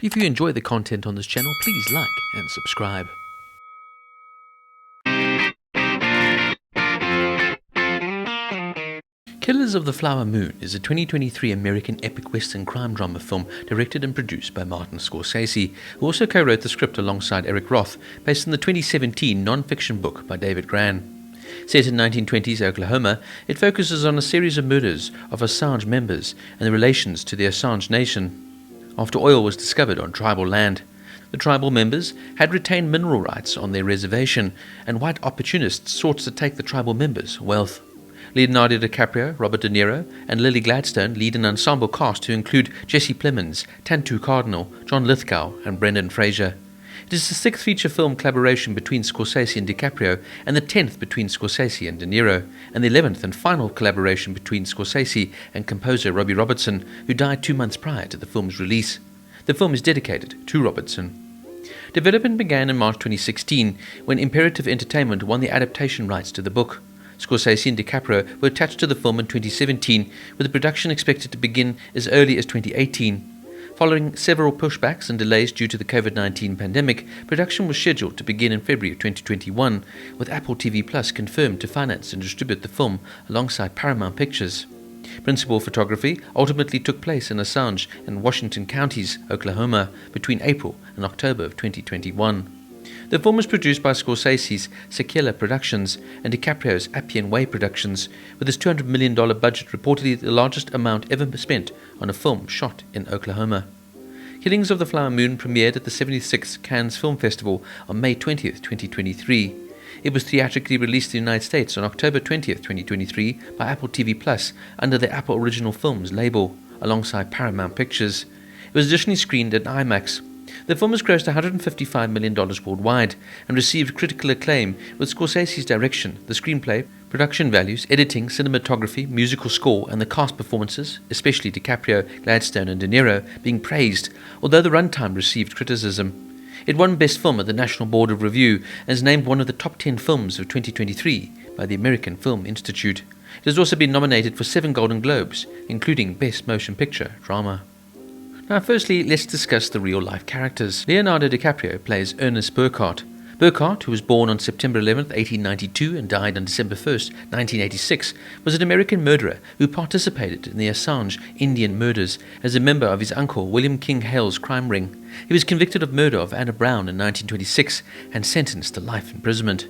If you enjoy the content on this channel, please like and subscribe. Killers of the Flower Moon is a 2023 American epic western crime drama film directed and produced by Martin Scorsese, who also co-wrote the script alongside Eric Roth, based on the 2017 non-fiction book by David Grann. Set in 1920s Oklahoma, it focuses on a series of murders of Osage members and the relations to the Osage Nation. After oil was discovered on tribal land, the tribal members had retained mineral rights on their reservation, and white opportunists sought to take the tribal members' wealth. Leonardo DiCaprio, Robert De Niro, and Lily Gladstone lead an ensemble cast to include Jesse Plemons, Tantu Cardinal, John Lithgow, and Brendan Fraser. It is the sixth feature film collaboration between Scorsese and DiCaprio, and the 10th between Scorsese and De Niro, and the 11th and final collaboration between Scorsese and composer Robbie Robertson, who died 2 months prior to the film's release. The film is dedicated to Robertson. Development began in March 2016, when Imperative Entertainment won the adaptation rights to the book. Scorsese and DiCaprio were attached to the film in 2017, with the production expected to begin as early as 2018. Following several pushbacks and delays due to the COVID-19 pandemic, production was scheduled to begin in February of 2021, with Apple TV Plus confirmed to finance and distribute the film alongside Paramount Pictures. Principal photography ultimately took place in Osage and Washington counties, Oklahoma, between April and October of 2021. The film was produced by Scorsese's Sequela Productions and DiCaprio's Appian Way Productions, with its $200 million budget reportedly the largest amount ever spent on a film shot in Oklahoma. Killings of the Flower Moon premiered at the 76th Cannes Film Festival on May 20th, 2023. It was theatrically released in the United States on October 20th, 2023 by Apple TV Plus under the Apple Original Films label, alongside Paramount Pictures. It was additionally screened at IMAX. The film has grossed $155 million worldwide and received critical acclaim, with Scorsese's direction, the screenplay, production values, editing, cinematography, musical score, and the cast performances, especially DiCaprio, Gladstone, and De Niro, being praised, although the runtime received criticism. It won Best Film at the National Board of Review and is named one of the top 10 films of 2023 by the American Film Institute. It has also been nominated for 7 Golden Globes, including Best Motion Picture Drama. Now, firstly, let's discuss the real-life characters. Leonardo DiCaprio plays Ernest Burkhart. Burkhart, who was born on September 11, 1892 and died on December 1, 1986, was an American murderer who participated in the Osage Indian murders as a member of his uncle William King Hale's crime ring. He was convicted of murder of Anna Brown in 1926 and sentenced to life imprisonment.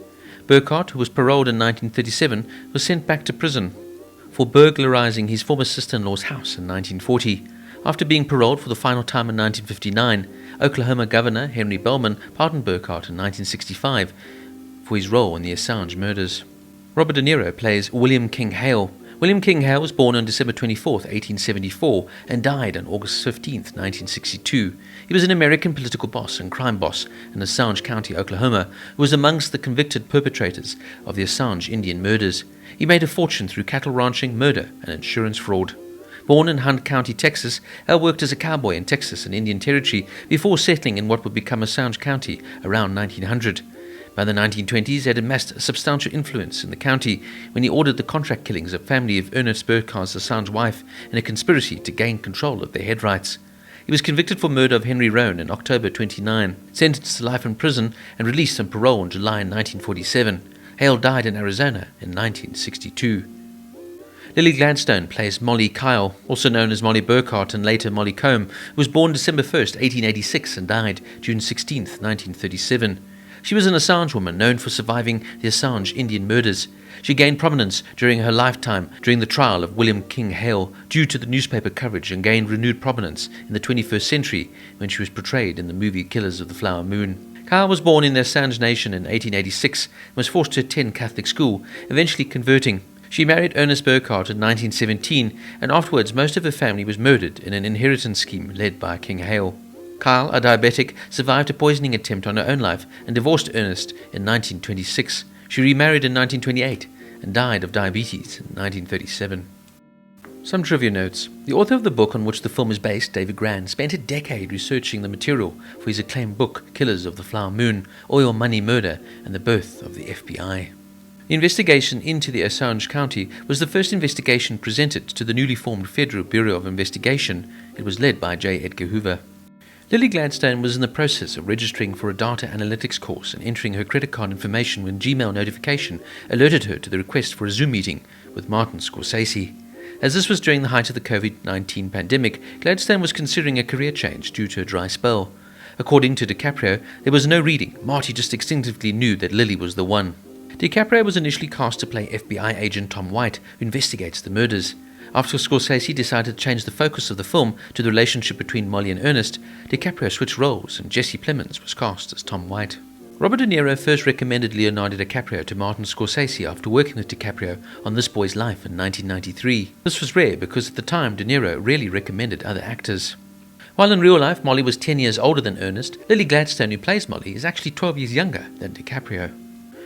Burkhart, who was paroled in 1937, was sent back to prison for burglarizing his former sister-in-law's house in 1940. After being paroled for the final time in 1959, Oklahoma Governor Henry Bellman pardoned Burkhart in 1965 for his role in the Osage murders. Robert De Niro plays William King Hale. William King Hale was born on December 24, 1874, and died on August 15, 1962. He was an American political boss and crime boss in Osage County, Oklahoma, who was amongst the convicted perpetrators of the Osage Indian murders. He made a fortune through cattle ranching, murder, and insurance fraud. Born in Hunt County, Texas, Hale worked as a cowboy in Texas and Indian Territory before settling in what would become Osage County around 1900. By the 1920s, he had amassed a substantial influence in the county when he ordered the contract killings of family of Ernest Burkhart's Osage wife in a conspiracy to gain control of their head rights. He was convicted for murder of Henry Roan in October 29, sentenced to life in prison, and released on parole in July 1947. Hale died in Arizona in 1962. Lily Gladstone plays Molly Kyle, also known as Molly Burkhart and later Molly Combe, who was born December 1, 1886 and died June 16, 1937. She was an Osage woman known for surviving the Osage Indian murders. She gained prominence during her lifetime during the trial of William King Hale due to the newspaper coverage, and gained renewed prominence in the 21st century when she was portrayed in the movie Killers of the Flower Moon. Kyle was born in the Osage Nation in 1886 and was forced to attend Catholic school, eventually converting. She married Ernest Burkhart in 1917, and afterwards most of her family was murdered in an inheritance scheme led by King Hale. Kyle, a diabetic, survived a poisoning attempt on her own life and divorced Ernest in 1926. She remarried in 1928 and died of diabetes in 1937. Some trivia notes. The author of the book on which the film is based, David Grann, spent a decade researching the material for his acclaimed book, Killers of the Flower Moon, Oil, Money, Murder, and the Birth of the FBI. The investigation into the Osage County was the first investigation presented to the newly formed Federal Bureau of Investigation. It was led by J. Edgar Hoover. Lily Gladstone was in the process of registering for a data analytics course and entering her credit card information when Gmail notification alerted her to the request for a Zoom meeting with Martin Scorsese. As this was during the height of the COVID-19 pandemic, Gladstone was considering a career change due to a dry spell. According to DiCaprio, there was no reading. Marty just instinctively knew that Lily was the one. DiCaprio was initially cast to play FBI agent Tom White, who investigates the murders. After Scorsese decided to change the focus of the film to the relationship between Molly and Ernest, DiCaprio switched roles and Jesse Plemons was cast as Tom White. Robert De Niro first recommended Leonardo DiCaprio to Martin Scorsese after working with DiCaprio on This Boy's Life in 1993. This was rare because at the time De Niro rarely recommended other actors. While in real life Molly was 10 years older than Ernest, Lily Gladstone, who plays Molly, is actually 12 years younger than DiCaprio.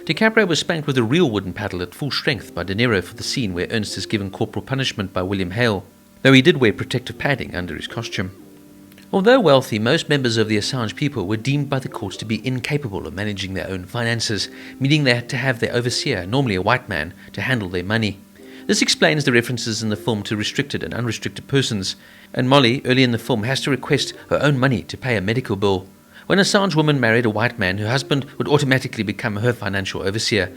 DiCaprio was spanked with a real wooden paddle at full strength by De Niro for the scene where Ernest is given corporal punishment by William Hale, though he did wear protective padding under his costume. Although wealthy, most members of the Osage people were deemed by the courts to be incapable of managing their own finances, meaning they had to have their overseer, normally a white man, to handle their money. This explains the references in the film to restricted and unrestricted persons, and Molly, early in the film, has to request her own money to pay a medical bill. When Assange woman married a white man, her husband would automatically become her financial overseer,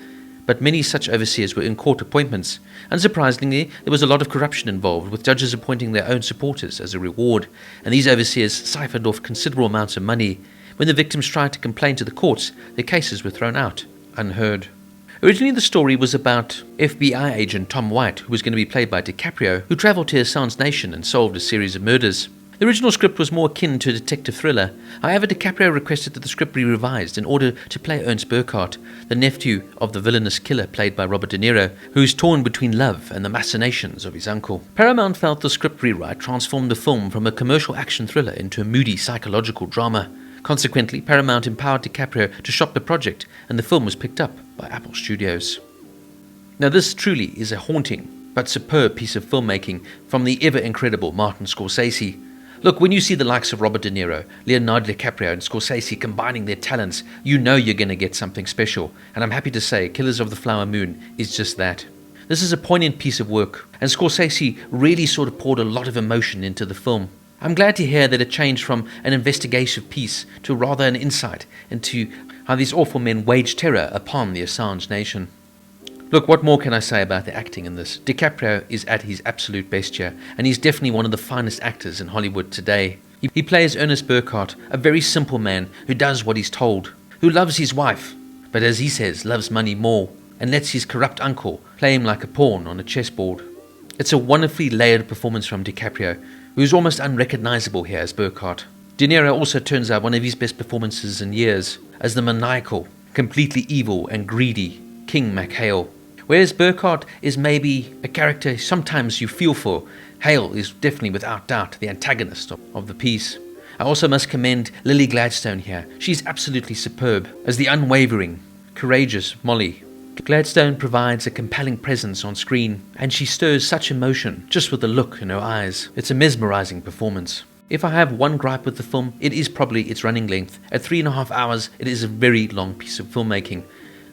but many such overseers were in court appointments. Unsurprisingly, there was a lot of corruption involved, with judges appointing their own supporters as a reward, and these overseers siphoned off considerable amounts of money. When the victims tried to complain to the courts, their cases were thrown out, unheard. Originally, the story was about FBI agent Tom White, who was going to be played by DiCaprio, who traveled to Osage Nation and solved a series of murders. The original script was more akin to a detective thriller. However, DiCaprio requested that the script be revised in order to play Ernst Burkhardt, the nephew of the villainous killer played by Robert De Niro, who is torn between love and the machinations of his uncle. Paramount felt the script rewrite transformed the film from a commercial action thriller into a moody psychological drama. Consequently, Paramount empowered DiCaprio to shop the project, and the film was picked up by Apple Studios. Now, this truly is a haunting but superb piece of filmmaking from the ever-incredible Martin Scorsese. Look, when you see the likes of Robert De Niro, Leonardo DiCaprio and Scorsese combining their talents, you know you're going to get something special. And I'm happy to say Killers of the Flower Moon is just that. This is a poignant piece of work, and Scorsese really sort of poured a lot of emotion into the film. I'm glad to hear that it changed from an investigative piece to rather an insight into how these awful men waged terror upon the Osage Nation. Look, what more can I say about the acting in this? DiCaprio is at his absolute best here, and he's definitely one of the finest actors in Hollywood today. He plays Ernest Burkhardt, a very simple man who does what he's told, who loves his wife, but as he says, loves money more, and lets his corrupt uncle play him like a pawn on a chessboard. It's a wonderfully layered performance from DiCaprio, who's almost unrecognizable here as Burkhardt. De Niro also turns out one of his best performances in years, as the maniacal, completely evil and greedy King McHale. Whereas Burkhardt is maybe a character sometimes you feel for, Hale is definitely without doubt the antagonist of the piece. I also must commend Lily Gladstone here. She's absolutely superb as the unwavering, courageous Molly. Gladstone provides a compelling presence on screen, and she stirs such emotion just with the look in her eyes. It's a mesmerizing performance. If I have one gripe with the film, it is probably its running length. At 3.5 hours, it is a very long piece of filmmaking.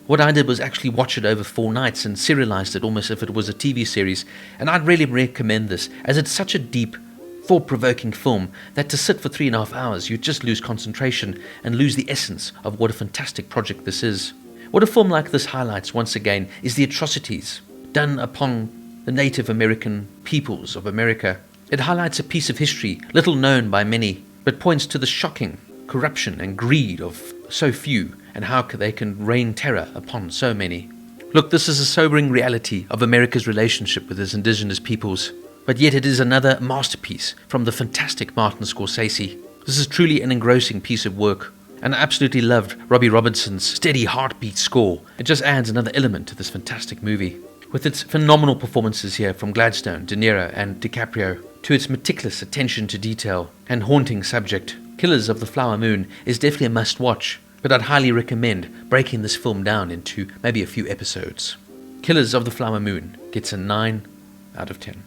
What I did was actually watch it over 4 nights and serialized it almost as if it was a TV series, and I'd really recommend this, as it's such a deep, thought-provoking film that to sit for 3.5 hours, you just lose concentration and lose the essence of what a fantastic project this is. What a film like this highlights, once again, is the atrocities done upon the Native American peoples of America. It highlights a piece of history little known by many, but points to the shocking corruption and greed of so few, and how they can rain terror upon so many. Look, this is a sobering reality of America's relationship with its indigenous peoples, but yet it is another masterpiece from the fantastic Martin Scorsese. This is truly an engrossing piece of work, and I absolutely loved Robbie Robertson's steady heartbeat score. It just adds another element to this fantastic movie. With its phenomenal performances here from Gladstone, De Niro and DiCaprio, to its meticulous attention to detail and haunting subject, Killers of the Flower Moon is definitely a must-watch, but I'd highly recommend breaking this film down into maybe a few episodes. Killers of the Flower Moon gets a 9 out of 10.